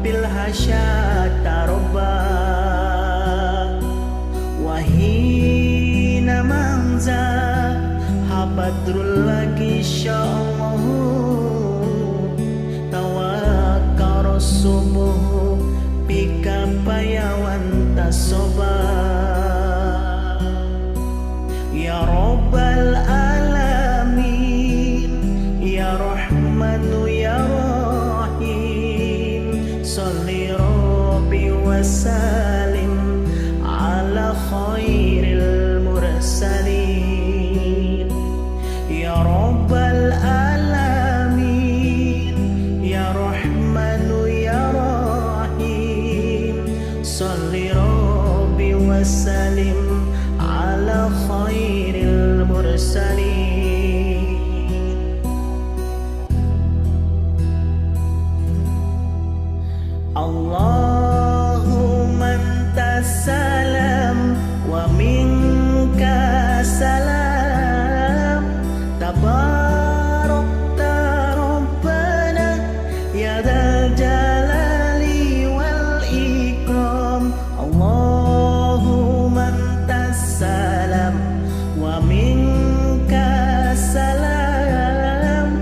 fil hasyata robba wahina manza habadrul lagi sya'allahu tawakkar subuh bika payawan tasoba ya rabbal alamin ya rahmanu ya rahim sholli rabbi wasalim ala khairil mursalin ya rabbal alamin ya rahmanu ya rahim sholli rabbi wasalim ala khairil mursalin. Allahumma antas salam wa minka salam tabarakta rabbana ya dzal jalali wal ikram. Allahumma antas salam wa minka salam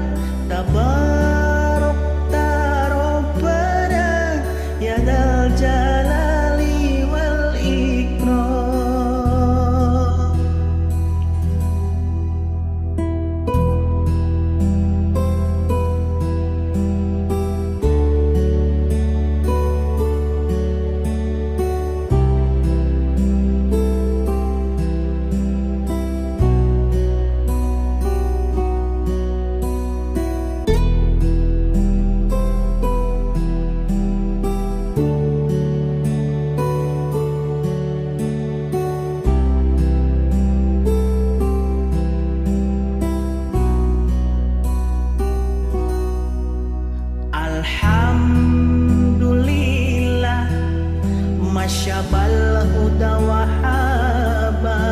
tabarakta rabbana ya dzal jalali wal ikram. Alhamdulillah masyabal huda wa haba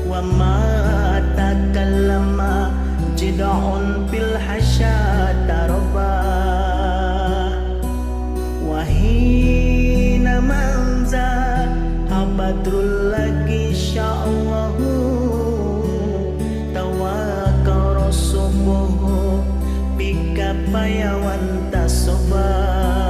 wa ma takallama jida'un fil hasyata robba wa hina manza habadrul lagi sya'allahu tawakkar subuh bika payawan tasoba